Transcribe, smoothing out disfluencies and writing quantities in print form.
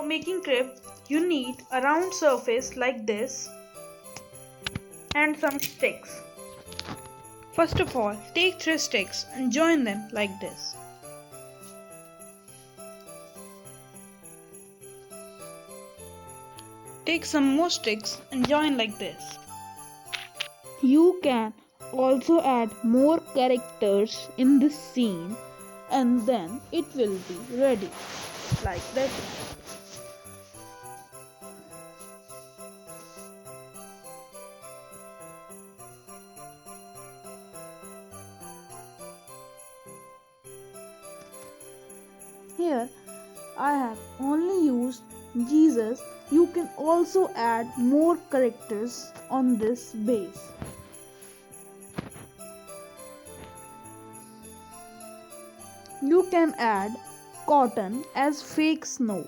making crypt, you need a round surface like this and some sticks. First of all, take 3 sticks and join them like this. Take some more sticks and join like this. You can also add more characters in this scene and then it will be ready like this. Here I have only used Jesus. You can also add more characters on this base. You can add cotton as fake snow.